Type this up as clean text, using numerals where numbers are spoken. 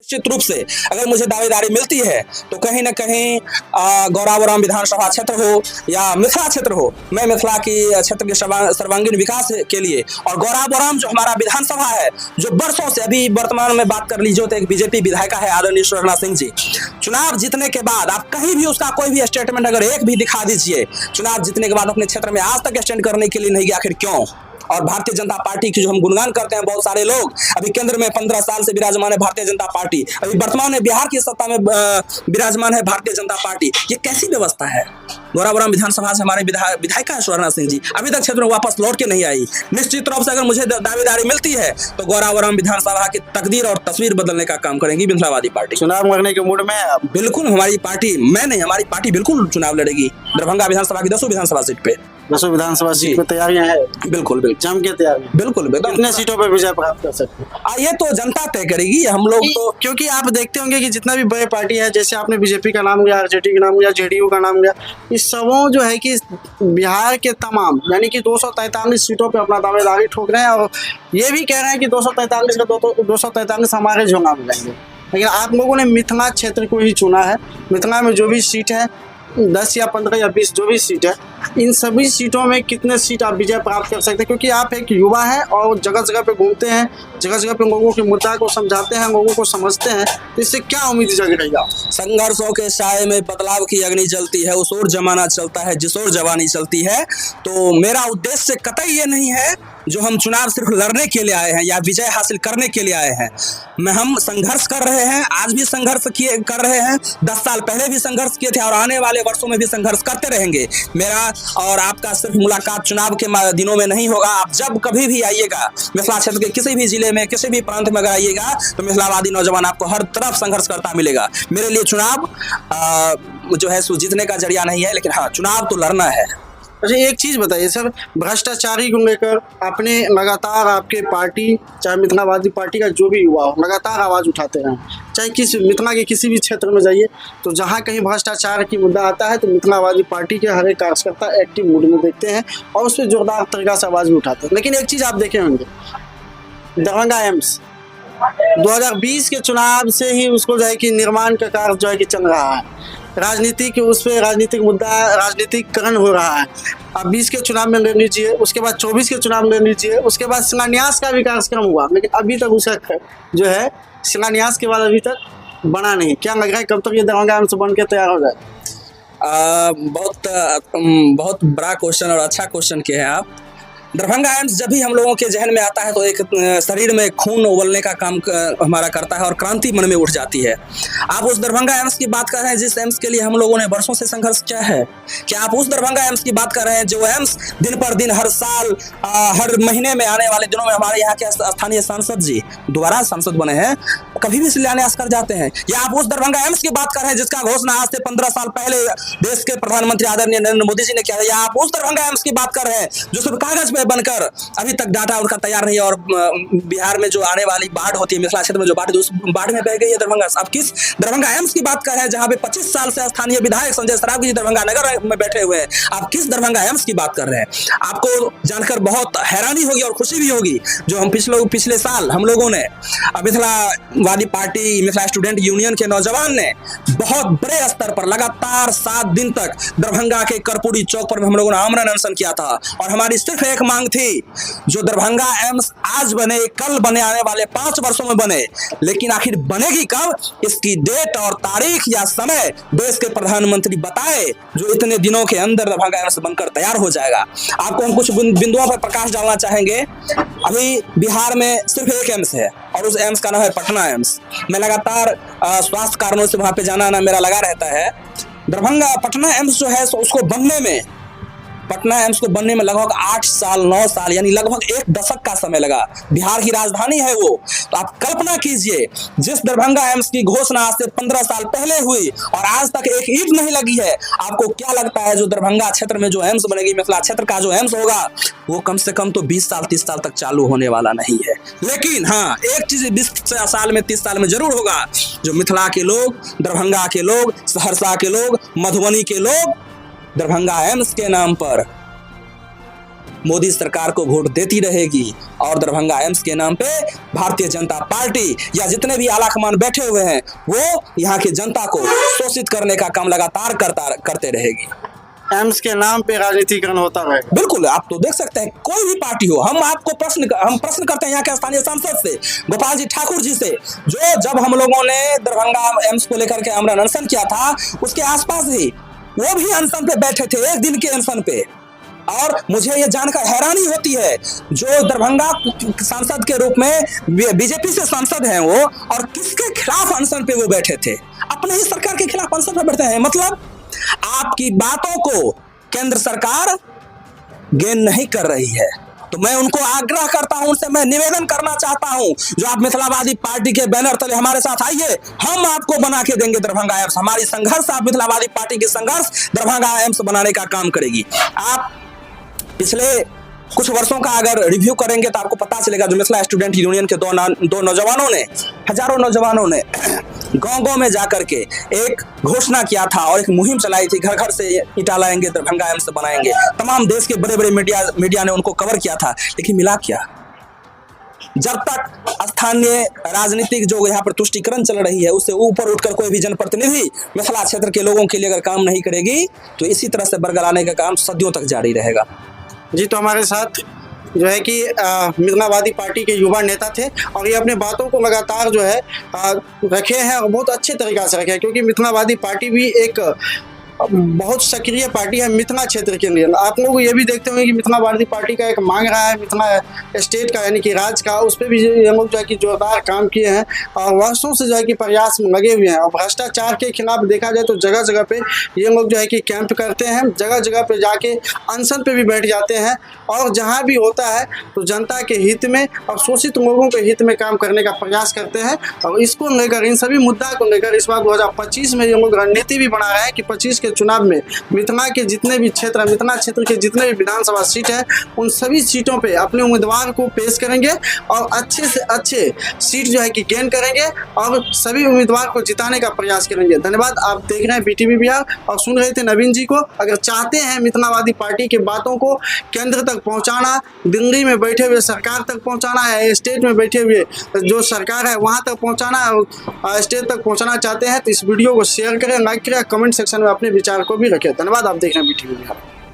निश्चित रूप से अगर मुझे दावेदारी मिलती है तो कहीं ना कहीं गौराबोराम विधानसभा क्षेत्र हो या मिथिला क्षेत्र हो, मैं मिथिला की क्षेत्र के सर्वांगीण विकास के लिए और गौराबोराम जो हमारा विधानसभा है, जो बरसों से, अभी वर्तमान में बात कर लीजिए तो एक बीजेपी विधायिका है आदरणीय स्वर्णा सिंह जी, चुनाव जीतने के बाद आप कहीं भी उसका कोई भी स्टेटमेंट अगर एक भी दिखा दीजिए, चुनाव जीतने के बाद अपने क्षेत्र में आज तक स्टैंड करने के लिए नहीं गया, आखिर क्यों? और भारतीय जनता पार्टी की जो हम गुणगान करते हैं बहुत सारे लोग, अभी केंद्र में 15 साल से विराजमान है भारतीय जनता पार्टी, अभी वर्तमान में बिहार की सत्ता में विराजमान है भारतीय जनता पार्टी। ये कैसी व्यवस्था है? गौराबोराम विधानसभा से हमारे विधायिका है स्वर्णा सिंह जी, अभी तक क्षेत्र में वापस लौट के नहीं आई। निश्चित रूप से अगर मुझे दावेदारी मिलती है तो गौराबोराम विधानसभा की तकदीर और तस्वीर बदलने का काम करेंगी मिथिलावादी पार्टी। चुनाव लड़ने के मूड में आप? बिल्कुल, हमारी पार्टी, मैं नहीं, हमारी पार्टी बिल्कुल चुनाव लड़ेगी। दरभंगा विधानसभा की 10 विधानसभा सीट पे, 10 विधानसभा सीट पे तैयारियां हैं? बिल्कुल बिल्कुल जम के तैयारी। बिल्कुल बिल्कुल। कितने सीटों पे विजय प्राप्त कर सकते हैं? ये तो जनता तय करेगी, हम लोग तो, क्योंकि आप देखते होंगे कि जितना भी बड़े पार्टी है, जैसे आपने बीजेपी का नाम लिया, आरजेडी का नाम लिया, जेडीयू का नाम लिया, इस सबों जो है कि बिहार के तमाम यानी कि 243 सीटों पे अपना दावेदारी ठोक रहे हैं और ये भी कह रहे हैं कि 243 का 243 हमारे झोंगा में जाएंगे। लेकिन आप लोगों ने मिथिला क्षेत्र को ही चुना है। मिथिला में जो भी सीट है, 10 या 15 या 20 जो भी सीट है, इन सभी सीटों में कितने सीट आप विजय प्राप्त कर सकते हैं? क्योंकि आप एक युवा हैं और जगह जगह पे घूमते हैं, जगह जगह पे लोगों के मुद्दा को समझाते हैं, लोगों को समझते हैं, तो इससे क्या उम्मीद जग रही है? संघर्षों के साए में बदलाव की अग्नि जलती है, उस ओर जमाना चलता है जिस ओर जवानी चलती है। तो मेरा उद्देश्य कतई ये नहीं है जो हम चुनाव सिर्फ लड़ने के लिए आए हैं या विजय हासिल करने के लिए आए हैं। हम संघर्ष कर रहे हैं, आज भी संघर्ष कर रहे हैं, 10 साल पहले भी संघर्ष किए थे और आने वाले वर्षों में भी संघर्ष करते रहेंगे। मेरा और आपका सिर्फ मुलाकात चुनाव के दिनों में नहीं होगा। आप जब कभी भी आइएगा, मिथिला क्षेत्र के किसी भी जिले में, किसी भी प्रांत में अगर आइएगा तो मिथिलावादी नौजवान आपको हर तरफ संघर्ष करता मिलेगा। मेरे लिए चुनाव जो है सो जीतने का जरिया नहीं है, लेकिन हाँ, चुनाव तो लड़ना है। अच्छा, एक चीज़ बताइए सर, भ्रष्टाचारी को लेकर आपने लगातार, आपके पार्टी चाहे मिथिलावादी पार्टी का जो भी युवा हो, लगातार आवाज़ उठाते हैं। चाहे किस मिथिला के किसी भी क्षेत्र में जाइए तो जहाँ कहीं भ्रष्टाचार की मुद्दा आता है तो मिथिलावादी पार्टी के हर एक कार्यकर्ता एक्टिव मूड में देखते हैं और उस पर जोरदार तरीका से आवाज़ भी उठाते हैं। लेकिन एक चीज़ आप देखे होंगे, दरभंगा एम्स 2020 के चुनाव से ही उसको जो है कि निर्माण का कार्य जो है कि चल रहा है, राजनीति के उस पर राजनीतिक मुद्दा, राजनीतिकरण हो रहा है। अब 20 के चुनाव में ले लीजिए, उसके बाद 24 के चुनाव में ले लीजिए, उसके बाद शिलान्यास का भी कार्यक्रम हुआ, लेकिन अभी तक उसका जो है शिलान्यास के बाद अभी तक बना नहीं। क्या लग रहा है कब तक ये दरभंगा एम्स बन के तैयार हो जाए? बहुत बड़ा क्वेश्चन और अच्छा क्वेश्चन किया है आप। दरभंगा एम्स जब भी हम लोगों के जहन में आता है तो एक शरीर में खून उबलने का काम हमारा करता है और क्रांति मन में उठ जाती है। आप उस दरभंगा एम्स की बात कर रहे हैं जिस एम्स के लिए हम लोगों ने वर्षों से संघर्ष किया है? क्या आप उस दरभंगा एम्स की बात कर रहे हैं जो एम्स दिन पर दिन, हर साल, हर महीने में, आने वाले दिनों में हमारे यहाँ के स्थानीय सांसद जी दोबारा सांसद बने हैं, कभी भी शिलान्यास कर जाते हैं? या आप उस दरभंगा एम्स की बात कर रहे हैं जिसका घोषणा आज से 15 साल पहले देश के प्रधानमंत्री आदरणीय नरेंद्र मोदी जी ने किया? या आप उस दरभंगा एम्स की बात कर रहे हैं जो सिर्फ कागज बनकर अभी तक डाटा उनका तैयार नहीं है और बिहार में जो आने वाली बाढ़ होती है, मिथिला क्षेत्र में जो बाढ़, उस बाढ़ में बह गई है दरभंगा? आप किस दरभंगा एम्स की बात कर रहे हैं जहां पे 25 साल से स्थानीय विधायक संजय सरावगी जी दरभंगा नगर में बैठे हुए हैं? आप किस दरभंगा एम्स की बात कर रहे हैं? आपको जानकर बहुत हैरानी होगी और खुशी भी होगी, जो हम पिछले साल हम लोगों ने Mithilavadi party, Mithila student union के नौजवान ने बहुत बड़े स्तर पर लगातार 7 दिन तक दरभंगा के कर्पूरी चौक पर हम लोगों ने आमरण अनशन किया था और हमारी सिर्फ एक मांग थी, जो दरभंगा एम्स आज बने, कल बने, आने वाले 5 वर्षों में बने, लेकिन आखिर बनेगी कब? इसकी डेट और तारीख या समय देश के प्रधानमंत्री बताए, जो इतने दिनों के अंदर दरभंगा एम्स बनकर तैयार हो जाएगा। आपको हम कुछ बिंदुओं पर प्रकाश डालना चाहेंगे। अभी बिहार में सिर्फ एक एम्स है और उस एम्स का नाम है पटना एम्स। मैं लगातार स्वास्थ्य कारणों से वहां पे जाना ना मेरा लगा रहता है। दरभंगा पटना एम्स जो है उसको बनने में, पटना एम्स को बनने में लगभग 8 साल 9 साल यानी लगभग 1 दशक का समय लगा। बिहार की राजधानी है वो, तो आप कल्पना कीजिए, जिस दरभंगा एम्स की घोषणा आज से 15 साल पहले हुई और आज तक एक ईंट नहीं लगी है, आपको क्या लगता है जो दरभंगा क्षेत्र में जो एम्स बनेगी, मिथिला क्षेत्र का जो एम्स होगा, वो कम से कम तो 20 साल 30 साल तक चालू होने वाला नहीं है। लेकिन हाँ, एक चीज 20 साल में 30 साल में जरूर होगा, जो मिथिला के लोग, दरभंगा के लोग, सहरसा के लोग, मधुबनी के लोग दरभंगा एम्स के नाम पर मोदी सरकार को वोट देती रहेगी और दरभंगा एम्स के नाम पे भारतीय जनता पार्टी या जितने भी आलाकमान बैठे हुए हैं वो यहाँ की जनता को शोषित करने का काम लगातार करते रहेगी। एम्स के नाम पे राजनीतिकरण होता है। बिल्कुल, आप तो देख सकते हैं कोई भी पार्टी हो, हम प्रश्न करते हैं यहाँ के स्थानीय सांसद से, गोपाल जी ठाकुर जी से, जो जब हम लोगों ने दरभंगा एम्स को लेकर के आमरण अनशन किया था उसके आसपास ही वो भी अनशन पे बैठे थे, एक दिन के अनशन पे। और मुझे ये जानकर हैरानी होती है जो दरभंगा सांसद के रूप में बीजेपी से सांसद हैं वो, और किसके खिलाफ अनशन पे वो बैठे थे, अपने ही सरकार के खिलाफ अनशन पे बैठते हैं। मतलब आपकी बातों को केंद्र सरकार गेन नहीं कर रही है। तो मैं उनको आग्रह करता हूं, उनसे मैं निवेदन करना चाहता हूं, जो आप मिथिलावादी पार्टी के बैनर तले हमारे साथ आइए, हम आपको बना के देंगे दरभंगा एम्स। हमारी संघर्ष, आप मिथिलावादी पार्टी की संघर्ष दरभंगा एम्स बनाने का काम करेगी। आप पिछले कुछ वर्षों का अगर रिव्यू करेंगे तो आपको पता चलेगा, जो मिथिला स्टूडेंट यूनियन के दो नौजवानों ने, हजारों नौजवानों ने गांव-गांव में जाकर के एक घोषणा किया था और एक मुहिम चलाई थी, घर घर से ईंटा लाएंगे, दरभंगा एम्स बनाएंगे। तमाम देश के बड़े बड़े मीडिया ने उनको कवर किया था, लेकिन मिला क्या? जब तक स्थानीय राजनीतिक जो यहाँ पर तुष्टिकरण चल रही है उससे ऊपर उठकर कोई भी जनप्रतिनिधि मिथिला क्षेत्र के लोगों के लिए अगर काम नहीं करेगी तो इसी तरह से बरगलाने का काम सदियों तक जारी रहेगा। जी, तो हमारे साथ जो है कि मिथिलावादी पार्टी के युवा नेता थे और ये अपने बातों को लगातार जो है रखे हैं और बहुत अच्छे तरीक़ा से रखे हैं, क्योंकि मिथिलावादी पार्टी भी एक बहुत सक्रिय पार्टी है मिथिला क्षेत्र के लिए। आप लोग ये भी देखते होंगे कि मिथिलावादी पार्टी का एक मांग रहा है मिथिला स्टेट का, यानी कि राज्य का, उस पर भी ये लोग जो है कि जोरदार काम किए हैं और वर्षों से जो है कि प्रयास में लगे हुए हैं। और भ्रष्टाचार के खिलाफ देखा जाए तो जगह जगह पे ये लोग जो है कि कैंप करते हैं, जगह जगह पे जाके अनशन पे भी बैठ जाते हैं और जहाँ भी होता है तो जनता के हित में और शोषित लोगों के हित में काम करने का प्रयास करते हैं। और इसको लेकर, इन सभी मुद्दा को लेकर इस बार 2025 में ये लोग रणनीति भी बना रहे हैं कि 25 के चुनाव में मिथिला के जितने भी क्षेत्र, मिथिला क्षेत्र के जितने भी विधानसभा सीट है उन सभी सीटों पे अपने उम्मीदवार को पेश करेंगे और अच्छे से अच्छे सीट जो है कि गेन करेंगे और सभी उम्मीदवार को जिताने का प्रयास करेंगे। धन्यवाद। आप देख रहे हैं BTV बिहार और सुन रहे थे नवीन जी को। अगर चाहते हैं मिथिलावादी पार्टी के बातों को केंद्र तक पहुंचाना, दिल्ली में बैठे हुए सरकार तक पहुंचाना है, स्टेट में बैठे हुए जो सरकार है वहां तक पहुंचाना है, स्टेट तक पहुंचाना चाहते हैं तो इस वीडियो को शेयर करें, लाइक करें, कमेंट सेक्शन में अपने विचार को भी रखें। धन्यवाद। आप देख रहे हैं BTV बिहार।